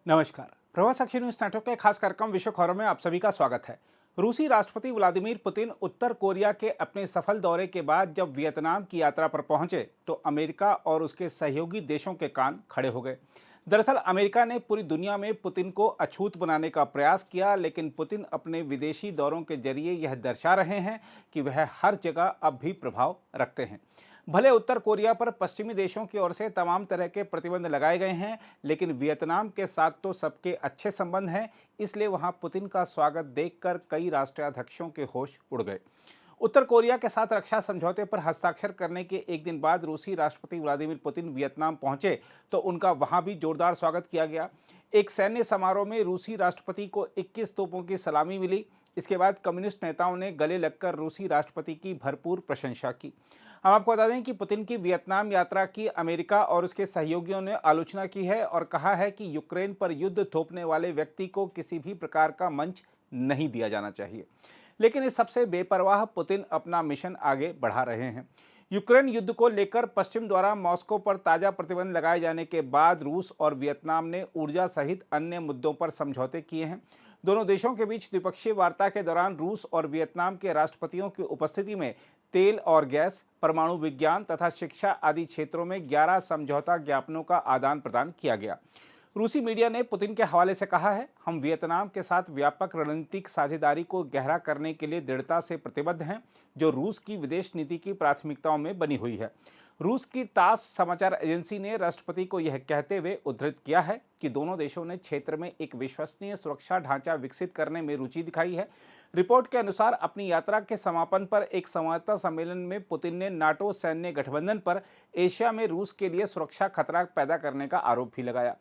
नमस्कार। प्रवास साक्षी news network के खास कार्यक्रम विश्व खबरों में आप सभी का स्वागत है। रूसी राष्ट्रपति व्लादिमीर पुतिन उत्तर कोरिया के अपने सफल दौरे के बाद जब वियतनाम की यात्रा पर पहुंचे तो अमेरिका और उसके सहयोगी देशों के कान खड़े हो गए। दरअसल अमेरिका ने पूरी दुनिया में पुतिन को अछूत बनाने का प्रयास किया, लेकिन पुतिन अपने विदेशी दौरों के जरिए यह दर्शा रहे हैं कि वह हर जगह अब भी प्रभाव रखते हैं। भले उत्तर कोरिया पर पश्चिमी देशों की ओर से तमाम तरह के प्रतिबंध लगाए गए हैं, लेकिन वियतनाम के साथ तो सबके अच्छे संबंध हैं। इसलिए वहां पुतिन का स्वागत देखकर कई राष्ट्राध्यक्षों के होश उड़ गए। उत्तर कोरिया के साथ रक्षा समझौते पर हस्ताक्षर करने के एक दिन बाद रूसी राष्ट्रपति व्लादिमीर पुतिन वियतनाम पहुंचे तो उनका वहां भी जोरदार स्वागत किया गया। एक सैन्य समारोह में रूसी राष्ट्रपति को 21 तोपों की सलामी मिली। इसके बाद कम्युनिस्ट नेताओं ने गले लगकर रूसी राष्ट्रपति की भरपूर प्रशंसा की। हम आपको बता दें कि पुतिन की वियतनाम यात्रा की अमेरिका और उसके सहयोगियों ने आलोचना की है और कहा है कि यूक्रेन पर युद्ध थोपने वाले व्यक्ति को किसी भी प्रकार का मंच नहीं दिया जाना चाहिए। लेकिन इस सबसे बेपरवाह पुतिन अपना मिशन आगे बढ़ा रहे हैं। यूक्रेन युद्ध को लेकर पश्चिम द्वारा मॉस्को पर ताजा प्रतिबंध लगाए जाने के बाद रूस और वियतनाम ने ऊर्जा सहित अन्य मुद्दों पर समझौते किए हैं। दोनों देशों के बीच द्विपक्षीय वार्ता के दौरान रूस और वियतनाम के राष्ट्रपतियों की उपस्थिति में तेल और गैस, परमाणु विज्ञान तथा शिक्षा आदि क्षेत्रों में 11 समझौता ज्ञापनों का आदान प्रदान किया गया। रूसी मीडिया ने पुतिन के हवाले से कहा है, हम वियतनाम के साथ व्यापक रणनीतिक साझेदारी को गहरा करने के लिए दृढ़ता से प्रतिबद्ध हैं, जो रूस की विदेश नीति की प्राथमिकताओं में बनी हुई है। रूस की तास समाचार एजेंसी ने राष्ट्रपति को यह कहते हुए उद्धृत किया है कि दोनों देशों ने क्षेत्र में एक विश्वसनीय सुरक्षा ढांचा विकसित करने में रुचि दिखाई है। रिपोर्ट के अनुसार अपनी यात्रा के समापन पर एक संवाददाता सम्मेलन में पुतिन ने नाटो सैन्य गठबंधन पर एशिया में रूस के लिए सुरक्षा खतरा पैदा करने का आरोप भी लगाया।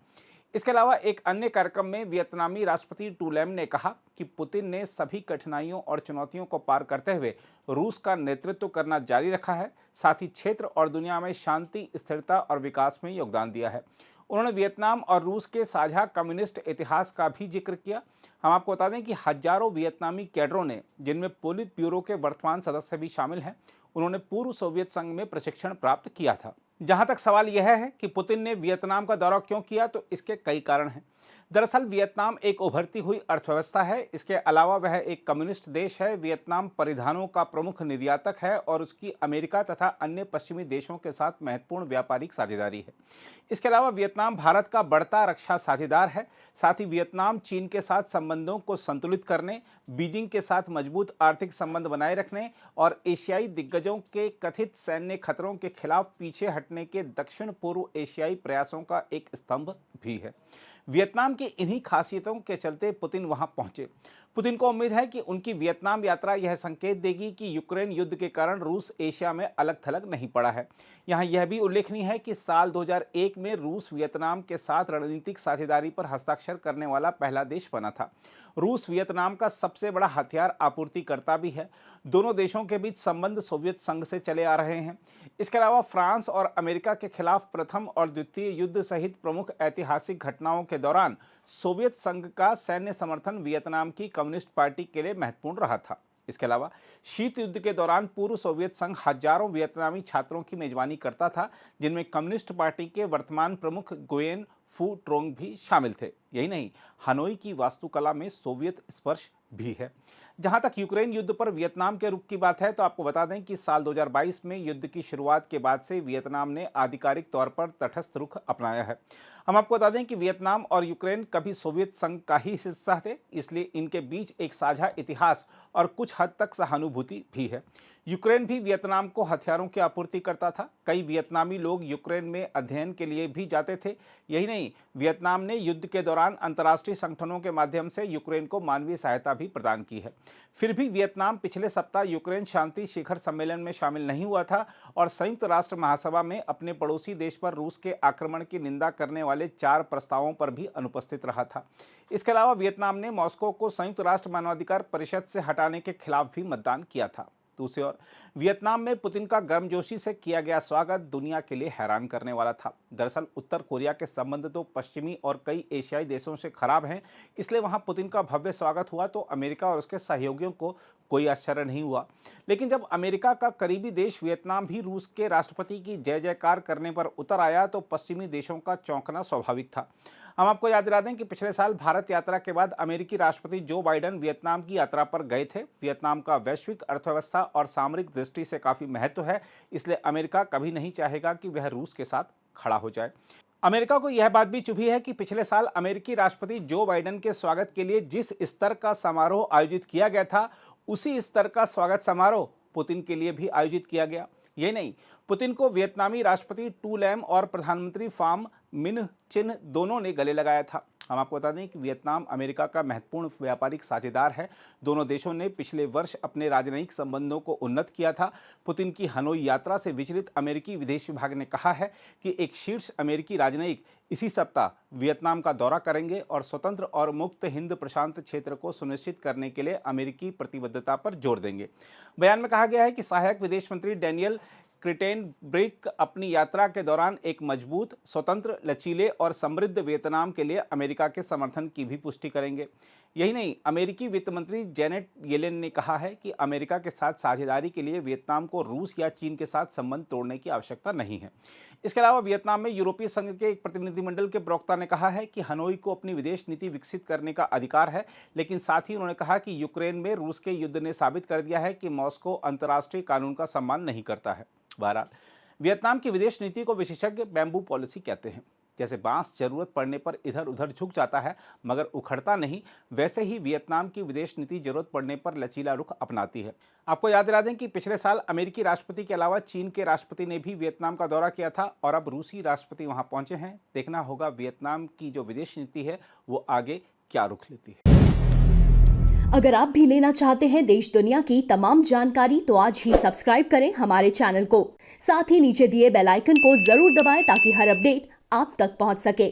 इसके अलावा एक अन्य कार्यक्रम में वियतनामी राष्ट्रपति टू लैम ने कहा कि पुतिन ने सभी कठिनाइयों और चुनौतियों को पार करते हुए रूस का नेतृत्व करना जारी रखा है, साथ ही क्षेत्र और दुनिया में शांति, स्थिरता और विकास में योगदान दिया है। उन्होंने वियतनाम और रूस के साझा कम्युनिस्ट इतिहास का भी जिक्र किया। हम आपको बता दें कि हजारों वियतनामी कैडरों ने, जिनमें पोलित ब्यूरो के वर्तमान सदस्य भी शामिल हैं, उन्होंने पूर्व सोवियत संघ में प्रशिक्षण प्राप्त किया था। जहां तक सवाल यह है कि पुतिन ने वियतनाम का दौरा क्यों किया, तो इसके कई कारण हैं। दरअसल वियतनाम एक उभरती हुई अर्थव्यवस्था है। इसके अलावा वह एक कम्युनिस्ट देश है। वियतनाम परिधानों का प्रमुख निर्यातक है और उसकी अमेरिका तथा अन्य पश्चिमी देशों के साथ महत्वपूर्ण व्यापारिक साझेदारी है। इसके अलावा वियतनाम भारत का बढ़ता रक्षा साझेदार है। साथ ही वियतनाम चीन के साथ संबंधों को संतुलित करने, बीजिंग के साथ मजबूत आर्थिक संबंध बनाए रखने और एशियाई दिग्गजों के कथित सैन्य खतरों के खिलाफ पीछे हटने के दक्षिण पूर्व एशियाई प्रयासों का एक स्तंभ भी है। वियतनाम की इन्हीं खासियतों के चलते पुतिन वहां पहुंचे। पुतिन को उम्मीद है कि उनकी वियतनाम यात्रा यह संकेत देगी कि यूक्रेन युद्ध के कारण रूस एशिया में अलग थलग नहीं पड़ा है। यहाँ यह भी उल्लेखनीय है कि साल 2001 में रूस वियतनाम के साथ रणनीतिक साझेदारी पर हस्ताक्षर करने वाला पहला देश बना था। रूस वियतनाम का सबसे बड़ा हथियार आपूर्तिकर्ता भी है। दोनों देशों के बीच संबंध सोवियत संघ से चले आ रहे हैं। इसके अलावा फ्रांस और अमेरिका के खिलाफ प्रथम और द्वितीय युद्ध सहित प्रमुख ऐतिहासिक घटनाओं के दौरान सोवियत संघ का सैन्य समर्थन वियतनाम की कम्युनिस्ट पार्टी के लिए महत्वपूर्ण रहा था। इसके अलावा शीत युद्ध के दौरान पूर्व सोवियत संघ हजारों वियतनामी छात्रों की मेजबानी करता था, जिनमें कम्युनिस्ट पार्टी के वर्तमान प्रमुख गुयेन फू ट्रोंग भी शामिल थे। यही नहीं, हनोई की वास्तुकला में सोवियत स्पर्श भी है। जहां तक यूक्रेन युद्ध पर वियतनाम के रुख की बात है, तो आपको बता दें कि साल 2022 में युद्ध की शुरुआत के बाद से वियतनाम ने आधिकारिक तौर पर तटस्थ रुख अपनाया है। हम आपको बता दें कि वियतनाम और यूक्रेन कभी सोवियत संघ का ही हिस्सा थे, इसलिए इनके बीच एक साझा इतिहास और कुछ हद तक सहानुभूति भी है। यूक्रेन भी वियतनाम को हथियारों की आपूर्ति करता था। कई वियतनामी लोग यूक्रेन में अध्ययन के लिए भी जाते थे। यही नहीं, वियतनाम ने युद्ध के दौरान अंतर्राष्ट्रीय संगठनों के माध्यम से यूक्रेन को मानवीय सहायता भी प्रदान की है। फिर भी वियतनाम पिछले सप्ताह यूक्रेन शांति शिखर सम्मेलन में शामिल नहीं हुआ था और संयुक्त राष्ट्र महासभा में अपने पड़ोसी देश पर रूस के आक्रमण की निंदा करने वाले 4 प्रस्तावों पर भी अनुपस्थित रहा था। इसके अलावा वियतनाम ने मॉस्को को संयुक्त राष्ट्र मानवाधिकार परिषद से हटाने के खिलाफ भी मतदान किया था। दूसरी ओर वियतनाम में पुतिन का गर्मजोशी से किया गया स्वागत दुनिया के लिए हैरान करने वाला था। दरअसल उत्तर कोरिया के संबंध तो पश्चिमी और कई एशियाई देशों से खराब हैं, इसलिए वहां पुतिन का भव्य स्वागत हुआ तो अमेरिका और उसके सहयोगियों को कोई आश्चर्य नहीं हुआ। लेकिन जब अमेरिका का करीबी देश वियतनाम भी रूस के राष्ट्रपति की जय जयकार करने पर उतर आया तो पश्चिमी देशों का चौंकना स्वाभाविक था। हम आपको याद दिला दें कि पिछले साल भारत यात्रा के बाद अमेरिकी राष्ट्रपति जो बाइडेन वियतनाम की यात्रा पर गए थे। वियतनाम का वैश्विक अर्थव्यवस्था और सामरिक दृष्टि से काफी महत्व है, इसलिए अमेरिका कभी नहीं चाहेगा कि वह रूस के साथ खड़ा हो जाए। अमेरिका को यह बात भी चुभी है कि पिछले साल अमेरिकी राष्ट्रपति जो बाइडेन के स्वागत के लिए जिस स्तर का समारोह आयोजित किया गया था, उसी स्तर का स्वागत समारोह पुतिन के लिए भी आयोजित किया गया। यही नहीं, पुतिन को वियतनामी राष्ट्रपति टू लैम और प्रधानमंत्री फाम मिन चिन दोनों ने गले लगाया था। हम आपको बता दें कि वियतनाम अमेरिका का महत्वपूर्ण व्यापारिक साझेदार है। दोनों देशों ने पिछले वर्ष अपने राजनयिक संबंधों को उन्नत किया था। पुतिन की हनोई यात्रा से विचलित अमेरिकी विदेश विभाग ने कहा है कि एक शीर्ष अमेरिकी राजनयिक इसी सप्ताह वियतनाम का दौरा करेंगे और स्वतंत्र और मुक्त हिंद प्रशांत क्षेत्र को सुनिश्चित करने के लिए अमेरिकी प्रतिबद्धता पर जोर देंगे। बयान में कहा गया है कि सहायक विदेश मंत्री डैनियल क्रिटेनब्रिक अपनी यात्रा के दौरान एक मजबूत, स्वतंत्र, लचीले और समृद्ध वियतनाम के लिए अमेरिका के समर्थन की भी पुष्टि करेंगे। यही नहीं, अमेरिकी वित्त मंत्री जेनेट येलेन ने कहा है कि अमेरिका के साथ साझेदारी के लिए वियतनाम को रूस या चीन के साथ संबंध तोड़ने की आवश्यकता नहीं है। इसके अलावा वियतनाम में यूरोपीय संघ के एक प्रतिनिधिमंडल के प्रवक्ता ने कहा है कि हनोई को अपनी विदेश नीति विकसित करने का अधिकार है, लेकिन साथ ही उन्होंने कहा कि यूक्रेन में रूस के युद्ध ने साबित कर दिया है कि मॉस्को अंतर्राष्ट्रीय कानून का सम्मान नहीं करता है। बहरहाल, वियतनाम की विदेश नीति को विशेषज्ञ बैम्बू पॉलिसी कहते हैं। जैसे बांस जरूरत पड़ने पर इधर उधर झुक जाता है मगर उखड़ता नहीं, वैसे ही वियतनाम की विदेश नीति जरूरत पड़ने पर लचीला रुख अपनाती है। आपको याद दिला दें कि पिछले साल अमेरिकी राष्ट्रपति के अलावा चीन के राष्ट्रपति ने भी वियतनाम का दौरा किया था और अब रूसी राष्ट्रपति वहां पहुंचे हैं। देखना होगा वियतनाम की जो विदेश नीति है वो आगे क्या रुख लेती है। अगर आप भी लेना चाहते हैं देश दुनिया की तमाम जानकारी तो आज ही सब्सक्राइब करें हमारे चैनल को। साथ ही नीचे दिए बेल आइकन को जरूर दबाएं ताकि हर अपडेट आप तक पहुंच सके।